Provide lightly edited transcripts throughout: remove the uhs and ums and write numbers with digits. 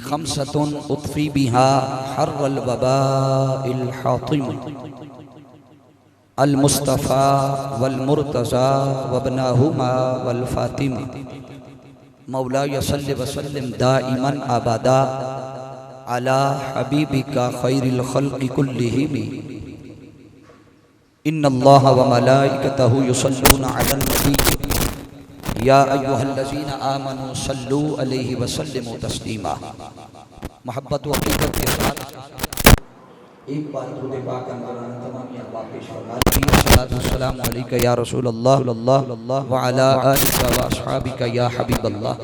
खमसतुन उत्फी बिहा हर्रल वबाइल हातिम अल मुस्तफ़ा वल मुर्तज़ा वबनाहुमा वल फातिम मौला यसल्लि वसल्लिम दाइमन अबदा अला हबीबिका खैरिल खल्क़ि कुल्लिहिम इन्नल्लाह व मलाइकतहु युसल्लूना अलन नबी या अय्युहल्लज़ीना आमनू सल्लू अलैहि वसल्लिमू तस्लीमा। मोहब्बत व हकीकत के साथ एक बार दुरूद पाक अंदरान तमाम अहबाब पेश फरमा लीजिए। सल्लल्लाहु अलैहि अलैका या रसूल अल्लाह व अला आलिका व अस्हाबिका या हबीब अल्लाह।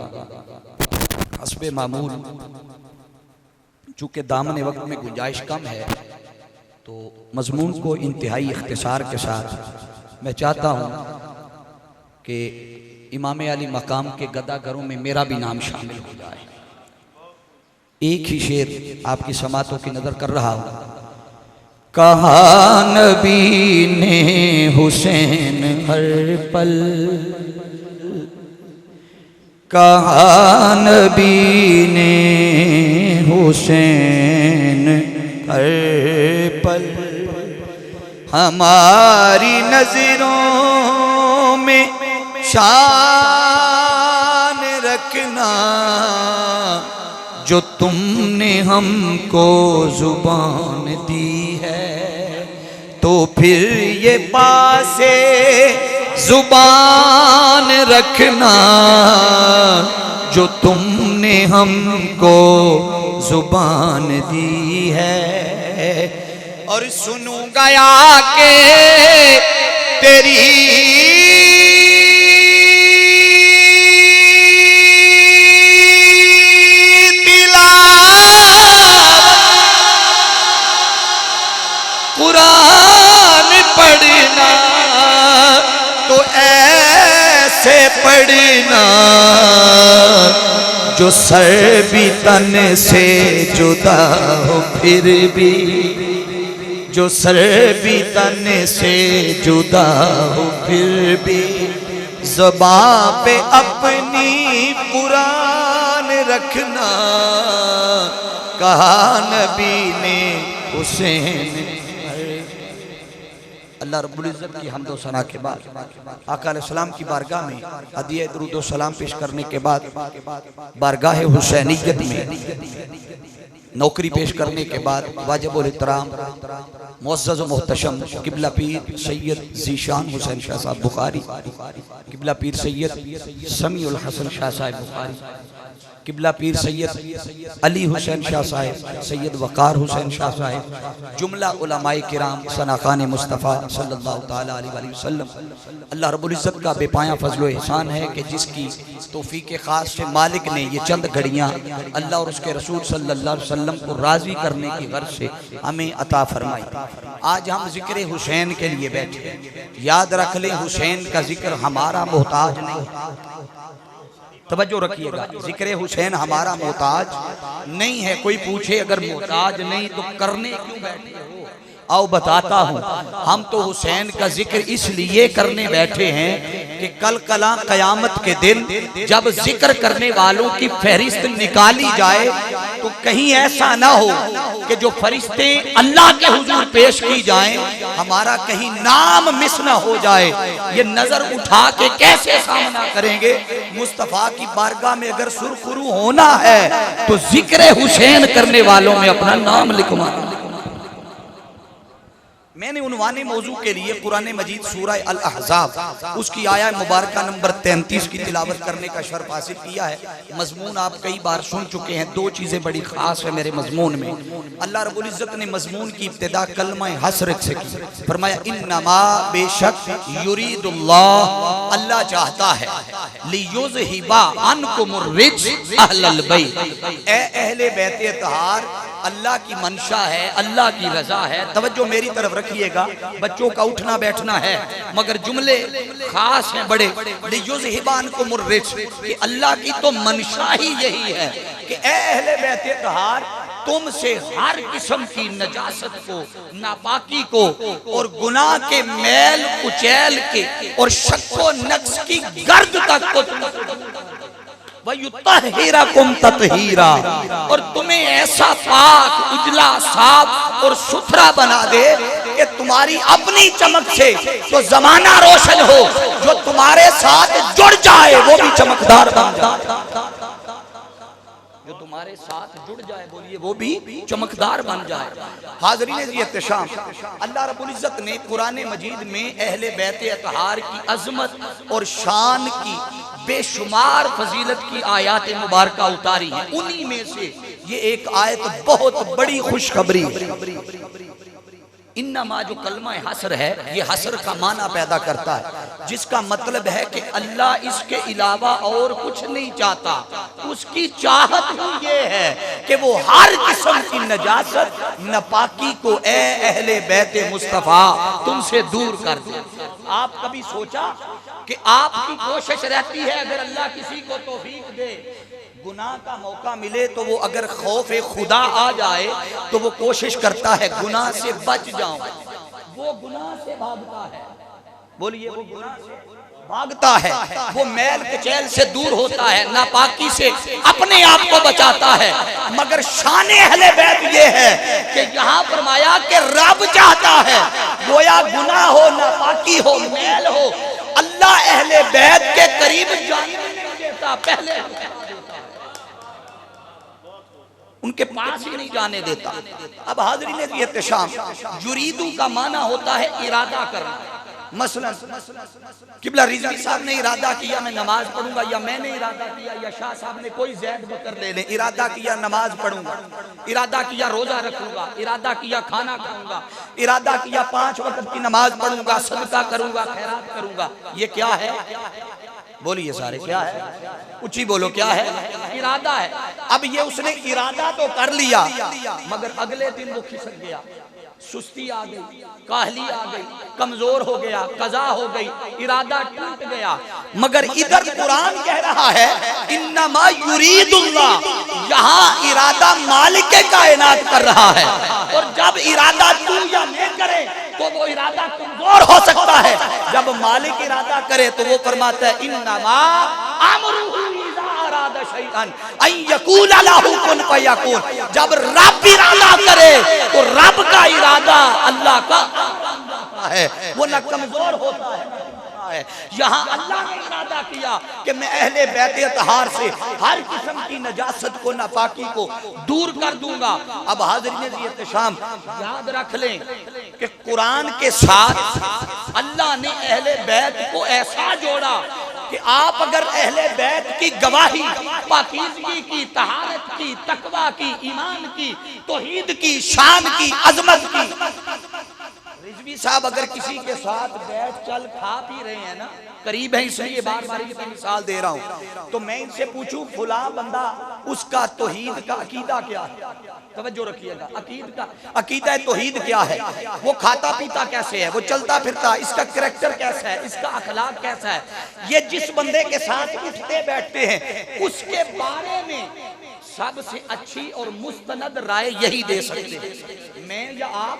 हस्बे मामूल चूँकि दामन वक्त में गुंजाइश कम है तो मजमून को इंतहाई इख्तिसार के साथ मैं चाहता हूँ कि इमाम अली मकाम के गदागरों में मेरा भी नाम शामिल हो जाए। एक ही शेर आपकी समातों की नज़र कर रहा हूँ। कहा नबी ने हुसैन हर पल, कहा नबी ने हुसैन हर पल, हमारी नजरों में शान रखना जो तुमने हमको जुबान दी है, तो फिर ये पासे जुबान रखना जो तुमने हमको जुबान दी है। और सुनूंगा आके तेरी कुरान पढ़ना तो ऐसे पढ़ना जो सर भी तन से जुदा हो, फिर भी जो सर भी तन से जुदा हो, फिर भी ज़ुबान पे अपनी कुरान रखना। कहा नबी ने हुसैन। अल्लाह रब्बुल इज़्ज़त की हम्द व सना के बाद आका अलैहिस्सलाम की बारगाह में हदिया दुरूद व सलाम पेश करने के बाद बारगाह हुसैनियत में नौकरी पेश करने के बाद वाजिबुल इहतराम मुअज़्ज़ज़ व मुहतशम किबला पीर सैयद ज़ीशान हुसैन शाह साहब बुखारी, किबला पीर सैयद समीउल हसन शाह साहब बुखारी, किबला पीर सैयद अली हुसैन शाह साहब, सैयद वक़ार हुसैन शाह साहब, जुमला उलमाए किराम सनाखान मुस्तफ़ा सल्लल्लाहु ताला अलैहि वसल्लम। अल्लाह रब्बुल इज़्ज़त का बेपाया फजल व एहसान है कि जिसकी तौफीक ख़ास से मालिक ने ये चंद घड़ियाँ अल्लाह और उसके रसूल सल्लल्लाहु अलैहि वसल्लम को राज़ी करने की गर्ज से हमें अता फरमाई। आज हम ज़िक्र हुसैन के लिए बैठे। याद रख लें, हुसैन का जिक्र हमारा मोहताज नहीं। तवज्जो रखिएगा, जिक्र हुसैन हमारा मोहताज नहीं है। कोई पूछे अगर मोहताज नहीं तो करने क्यों बैठे हो? आओ बताता हूँ। हम तो हुसैन का जिक्र इसलिए करने बैठे हैं कि कल कला कयामत के दिन जब जिक्र करने वालों की फहरिस्त निकाली जाए तो कहीं ऐसा ना हो कि जो फरिश्ते अल्लाह के हुजूर पेश की जाएं हमारा कहीं नाम मिस ना हो जाए। ये नजर उठा के कैसे सामना करेंगे? मुस्तफ़ा की बारगाह में अगर सुरखुरू होना है तो जिक्र हुसैन करने वालों में अपना नाम लिखवाना। मैंने उन्वाने मौजू के लिए कुरान मजीद सूरह अल अहज़ाब उसकी आया मुबारका नंबर 33 की तिलावत करने का शर्फ हासिल किया है। मजमून आप कई बार सुन चुके हैं। दो चीज़ें बड़ी ख़ास है मेरे मजमून में। अल्लाह रब्बुल इज़्ज़त ने मजमून की इब्तिदा कलमा हसर से की। फरमाया इन्नमा बेशक युरीदुल्लाह, अल्लाह चाहता है लियुज़हिबा अन्कुमुर रिज्स अहलल बैत, ए अहले बैत तहार, अल्लाह की मंशा है, अल्लाह की रजा है। तवज्जो मेरी तरफ रखिएगा, बच्चों का उठना बैठना है मगर जुमले खास हैं बड़े। लियुज़हिबान को मुर्रिज कि अल्लाह की तो मंशा ही यही है कि ए अहले बैत तहार, तुमसे हर किस्म की नजासत को, नापाकी को और गुनाह के मैल कुचैल के और शक्को नक्स की गर्द तक को वयुत्तहिरकुम तत्हीरा, और तुम्हें ऐसा पाक उजला साफ और सुथरा बना दे कि तुम्हारी अपनी चमक से तो जमाना रोशन हो, जो तुम्हारे साथ जुड़ जाए वो भी चमकदार बन जाए, जो तुम्हारे साथ जुड़ जाए बोलिए वो भी चमकदार बन जाए। हाज़रीन एहतशाम, अल्लाह रब्बुल इज्जत ने कुरान मजीद में अहले बैत अतहार की अजमत और शान की बेशुमार फजीलत की आयत मुबारका उतारी है। उन्हीं में से ये एक आयत बहुत बड़ी खुशखबरी है। इन्नमा जो कलमा हसर है, ये हसर का माना पैदा करता है, जिसका मतलब है कि अल्लाह इसके अलावा और कुछ नहीं चाहता। उसकी चाहत ही ये है कि वो हर किस्म की नजासत नापाकी को ए अहले बैत मुस्तफ़ा तुमसे दूर कर दे। आप कभी सोचा कि आपकी कोशिश रहती है अगर अल्लाह किसी को तौफीक दे, गुनाह का मौका मिले तो वो अगर खौफ खुदा आ जाए तो वो कोशिश करता है गुनाह से बच जाऊं, वो गुनाह से भागता है, बोलिए वो गुनाह से भागता है, वो मैल कुचैल से दूर होता है, नापाकी से अपने आप को बचाता है। मगर शान अहले बैत ये है कि यहाँ फरमाया कि रब चाहता है गोया गुनाह हो, नापाकी हो, मैल हो, अल्लाह अहले बैत के करीब जाने नहीं देता, पहले उनके पास ही नहीं जाने देता। अब हाज़रीन एहतशाम, युरीदू का माना होता है इरादा करना। मसलन किबला रिजवी साहब ने इरादा किया मैं नमाज पढ़ूंगा, या मैंने इरादा किया, या शाह साहब ने कोई ज़ैद बकर ले ले, इरादा किया नमाज पढ़ूंगा, इरादा किया रोजा रखूंगा, इरादा किया खाना खाऊंगा, इरादा किया 5 वक्त की नमाज पढ़ूंगा, सदका करूंगा, खैरात करूंगा। ये क्या है? बोलिए सारे, क्या है? ऊंची बोलो, क्या है? इरादा है। अब ये उसने इरादा तो कर लिया, मगर अगले दिन वो खिसक गया, सुस्ती आ गई, काहली आ गई, कमजोर हो गया, कज़ा हो गई, इरादा टूट गया। मगर इधर कुरान कह रहा है इन्नमा युरीदुल्लाह, यहाँ इरादा मालिक कायनात कर रहा है, और जब इरादा तू या मैं करे तो वो इरादा कमजोर हो सकता है, जब मालिक इरादा करे तो वो फरमाता है इन्नमा अमरुहु इज़ा अरादा शैअन अन यकूला लहू कुन फयकून। जब रब इरादा करे तो रब का इरादा अल्लाह का है, वो न कमजोर होता है। यहाँ अल्लाह ने इरादा किया कि मैं अहले बैत अतहार से हर किस्म की नजासत को, नापाकी को दूर कर दूंगा। अब हाज़रीन एहतशाम, याद रख लें कि कुरान के साथ अल्लाह ने अहले बैत को ऐसा जोड़ा कि आप अगर अहले बैत की गवाही पाकीज़गी की, तहारत की, तकवा की, ईमान की, तौहीद की, शान की, अजमत की, रिजवी साहब अगर किसी के साथ बैठ चल खा पी रहे हैं ना, करीब है, इसलिए बार बार ये मिसाल दे रहा हूँ, तो मैं इनसे पूछूं फुला बंदा उसका तौहीद का अकीदा क्या है? तवज्जो रखिएगा, अकीदा तौहीद क्या है? वो खाता पीता कैसे है? वो चलता फिरता, इसका करैक्टर कैसा है? इसका अखलाक कैसा है? ये जिस बंदे के साथ उठते बैठते हैं उसके बारे में सबसे अच्छी और मुस्तनद राय यही दे सकते हैं, मैं या आप।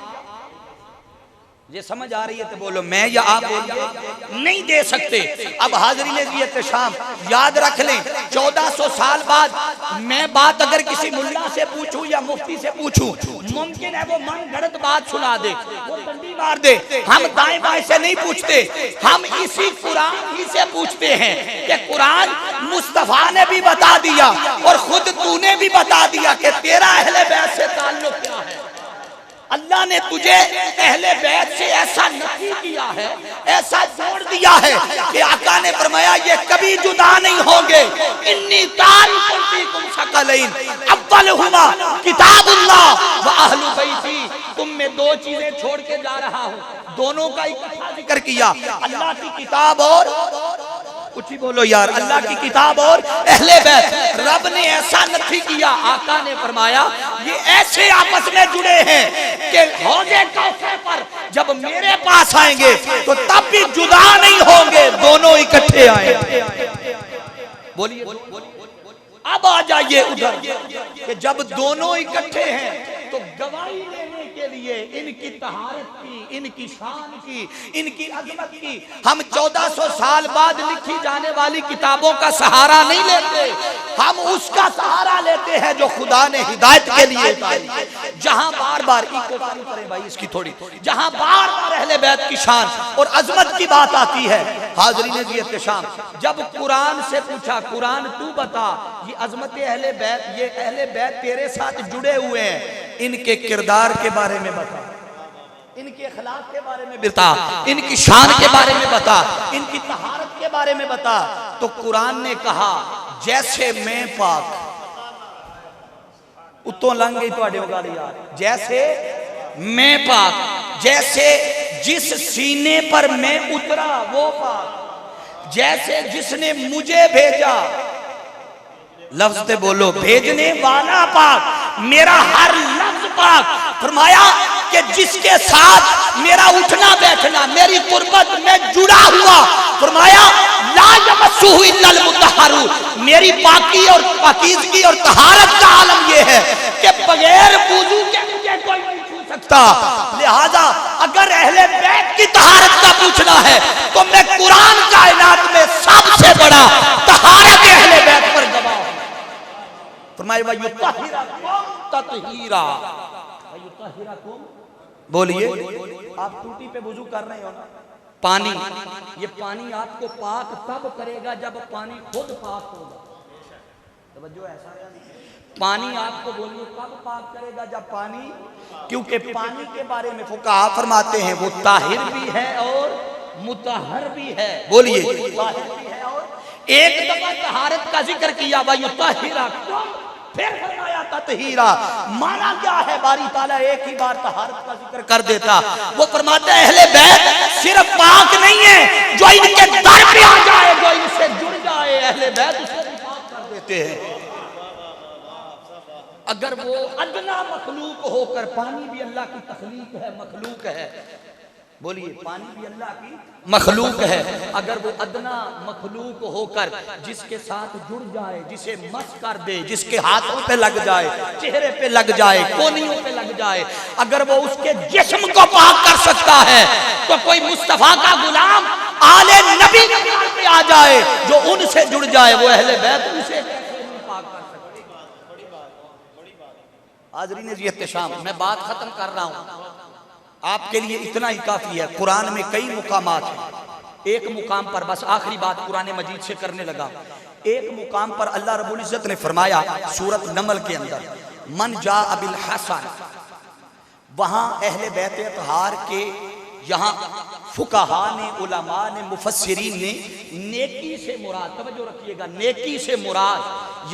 ये समझ आ रही है तो बोलो, मैं या आप बोलिए, नहीं दे सकते। अब हाज़रीन एहतशाम, याद रख लें 1400 साल बाद मैं बात अगर किसी मुल्ला से पूछूं या मुफ्ती से पूछूं, मुमकिन है वो मन गलत बात सुना दे, वो डंडी मार दे। हम दाएं बाएं से नहीं पूछते, हम इसी कुरान ही से पूछते हैं कि कुरान मुस्तफा ने भी बता दिया और खुद तूने भी बता दिया कि तेरा अहले बैत से ताल्लुक क्या है। अल्लाह ने तुझे अहले बैत से ऐसा नफी किया है, ऐसा जोड़ दिया है कि आका ने फरमाया ये कभी जुदा नहीं होंगे। इन्नी तारिकुम फीकुम सकलैन अव्वलहुमा किताबुल्लाह व अहलु बैती। तुम में 2 चीजें छोड़ के जा रहा हूँ, दोनों का इकट्ठा जिक्र किया, अल्लाह की किताब और कुछ ही बोलो यार, अल्लाह की किताब और अहले बैत। रब ने ऐसा नहीं किया, आका ने फरमाया ये ऐसे आपस में जुड़े हैं कि हौज़े कौसर पर जब मेरे पास आएंगे तो तब भी जुदा नहीं होंगे, दोनों इकट्ठे आएंगे। बोलिए, अब आ जाइए उधर कि जब दोनों इकट्ठे हैं तो गवाही देने के लिए इनकी तहारत की, इनकी शान की, इनकी अजमत की हम 1400 साल बाद लिखी जाने वाली किताबों का सहारा नहीं लेते, हम उसका सहारा लेते हैं जो खुदा ने हिदायत के लिए, जहां बार बार इको पानी करें भाई इसकी थोड़ी, जहां बार बार अहले बैत की शान और अजमत की बात आती है। हाज़रीन जी एहतशाम, जब कुरान से पूछा, कुरान तू बता ये अजमत अहले बैत, ये अहले बैत तेरे साथ जुड़े हुए हैं, इनके किरदार के बारे में बता, इनके अखलाक के बारे में बता, इनकी शान के बारे में बता, इनकी तहारत के बारे में बता। तो कुरान ने कहा जैसे मैं पाक, उत्तों लंघ गई तो गाली यार, जैसे मैं पाक, जैसे जिस सीने पर मैं उतरा वो पाक, जैसे जिसने मुझे भेजा, लफ्ज पे बोलो, भेजने वाला पाक, मेरा हर लफ्ज पाक। फरमाया कि जिसके साथ मेरा उठना बैठना, मेरी कुर्बत में जुड़ा हुआ, फरमाया ला यमस्सुहु इल्लल मुतहहरून, मेरी पाकी और पाकीज़गी और तहारत का आलम यह है कि बगैर वुजू के मुझे कोई नहीं छू सकता। लिहाजा अगर अहले बैत की तहारत का पूछना है तो मैं कुरान कायनात में सबसे बड़ा तहारत अहले बैत पर गवाह हूं। फरमाया वयुतहिरकुम तत्हीरा, वयुतहिरकुम, बोलिए आप टूटी पे वुजू कर रहे हो ना, पानी, ये पानी आपको पाक तब करेगा जब पानी खुद पाक होगा। तवज्जो ऐसा है, पानी आपको बोलिए कब पाक करेगा, जब पानी, क्योंकि पानी के बारे में फुकाहा फरमाते हैं वो ताहिर भी है और मुतहहर भी है। बोलिए ताहिर भी है, और एक दफा तहारत का जिक्र किया वयुतहिरकुम, फिर फरमाया तत्हीरा। माना क्या है, बारी ताला एक ही बार तहारत का जिक्र कर देता। वो फरमाते हैं अहले बैत सिर्फ पाक नहीं है, जो इनके दर पे आ जाए, जो इनसे जुड़ जाए, अहले बैत उसे भी पाक कर देते हैं। अगर वो अदना मखलूक होकर, पानी भी अल्लाह की तखलीक है, मखलूक है, बोलिए पानी भी अल्लाह की मखलूक है, अगर वो अदना मखलूक होकर जिसके साथ जुड़ जाए, जिसे मस कर दे, जिसके हाथों पे लग जाए, चेहरे पे लग जाए, कोनियों पे लग जाए, अगर वो उसके जिस्म को पाक कर सकता है तो कोई मुस्तफा का गुलाम आले नबी पे आ जाए, जो उनसे जुड़ जाए, वो अहले बैत उसे पाक कर सकते। हाज़रीन जी एहतशाम, मैं बात खत्म कर रहा हूं, आपके लिए इतना ही काफी है। कुरान में कई मुकामात हैं, एक मुकाम पर बस आखिरी बात कुरान मजीद से करने लगा। एक मुकाम पर अल्लाह रब्बुल इज्जत ने फरमाया सूरत नमल के अंदर, मन जा बिल हसन, वहां अहले बैत अतहार के, यहाँ फुकाहा ने, उलमा ने, मुफस्सिरीन ने नेकी से मुराद, तवज्जो रखिएगा, नेकी से मुराद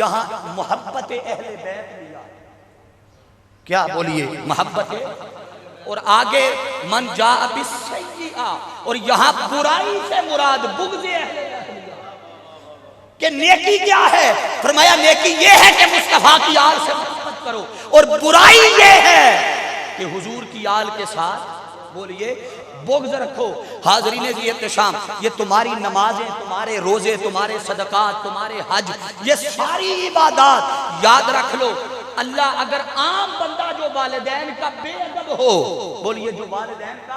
यहाँ मोहब्बत अहले बैत लिया। क्या बोलिए, मोहब्बत, और आगे मन जा बिस्सय्यिआ, और यहां बुराई से मुराद बुग़्ज़ अहले बैत लिया। कि नेकी क्या है, फरमाया नेकी ये है कि मुस्तफा की आल से मोहब्बत करो, और बुराई ये है कि हुजूर की आल के साथ, बोलिए, बुग़्ज़ रखो। हाज़रीन जी एहतशाम, ये तुम्हारी नमाजें, तुम्हारे रोजे, तुम्हारे सदकात, तुम्हारे हज, ये सारी इबादत याद रख लो। अल्लाह अगर आम बंदा जो वालिदैन का बेअदब हो, बोलिए जो वालिदैन का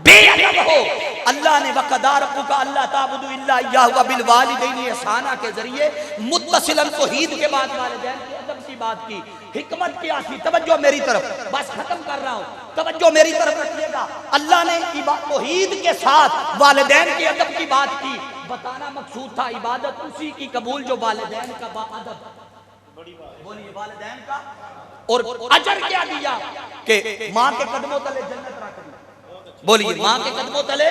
बेअदब हो, अल्लाह ने वक़दा रब्बुका अल्ला ताबुदू इल्ला इय्याहु व बिल वालिदैनि ihसाना के जरिए मुत्तसिलन तौहीद के बाद वालिदैन के अदब की बात की। हिकमत क्या थी, तवज्जो मेरी तरफ, बस खत्म कर रहा हूं, तवज्जो मेरी तरफ रखिएगा। अल्लाह ने तौहीद के साथ वालिदैन के अदब की बात की, बताना मकसूद था इबादत उसी की कबूल जो वालिदैन का बाअदब, बोलिए वालिदैन का, और अजर क्या दिया कि माँ के कदमों तले जन्नत रख दी, बोलिए माँ के कदमों तले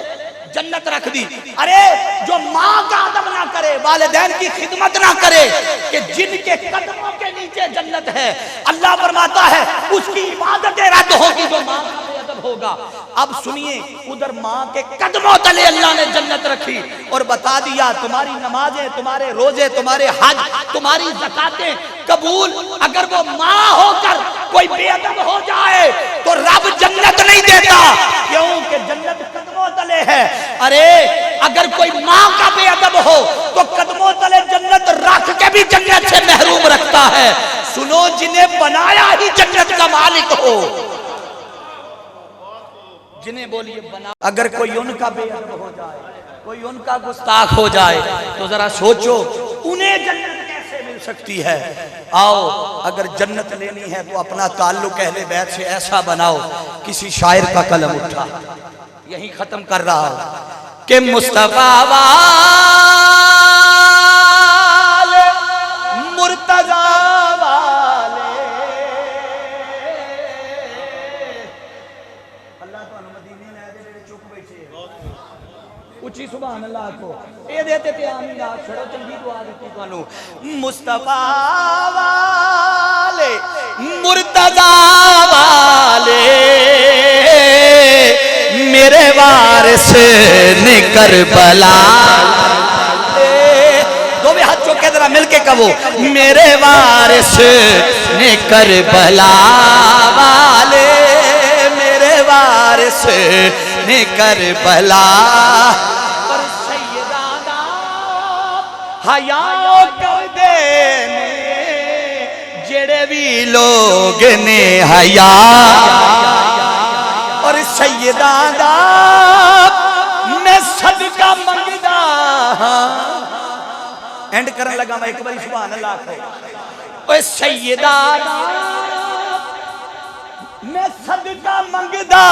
जन्नत रख दी। अरे जो माँ का अदब ना करे, वालिदैन की खिदमत ना करे, कि जिनके कदमों के नीचे जन्नत है, अल्लाह फरमाता है उसकी इबादतें रद्द होगी जो माँ का बेअदब होगा। अब सुनिए, उधर माँ के कदमों तले अल्लाह ने जन्नत रखी और बता दिया तुम्हारी नमाजें, तुम्हारे रोजे, तुम्हारे हज, तुम्हारी ज़कातें कबूल। अगर वो माँ होकर कोई बेअदब हो जाए तो रब जन्नत नहीं देता, क्योंकि जन्नत कदमों तले है। अरे अगर कोई माँ का बेअदब हो तो कदमों तले जन्नत रख के भी जन्नत से महरूम रखता है। सुनो, जिन्हें बनाया ही जन्नत का मालिक हो, को, जिन्हें बोलिए बना। अगर कोई उनका बेअदब हो जाए, कोई उनका गुस्ताख हो जाए, तो जरा सोचो उन्हें जन्नत कैसे मिल सकती है। आओ, अगर जन्नत लेनी है तो अपना ताल्लुक अहले बैत से ऐसा बनाओ। किसी शायर का कलम उठा, यही खत्म कर रहा हूं कि मुस्तफा वाले, मुर्तजा वाले, अल्लाह तो मदीने ने आए जेड़े चुप बैठे उची सुभान अल्लाह को ए देते ते आमीन आ छड़ो चंगी दुआ देती तुहानू। मुस्तफा वाले, मुर्तजा वाले, मेरे वारिस ने करबला, दोवे हाथ चौके जरा मिलके कहो, मेरे वारिस ने करबला वाले, मेरे वारिस ने करबला। पर सैयदाना हया कर देने, जेड़े भी लोग ने हया, और सैयदाना मैं सदका मंगदा। एंड करन लगा मैं एक बार सुभान अल्लाह को। ओए सैयदाना मैं सदका मंगदा,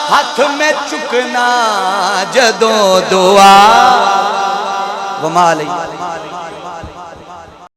हाथ में चुकना जदों दुआ। वमाली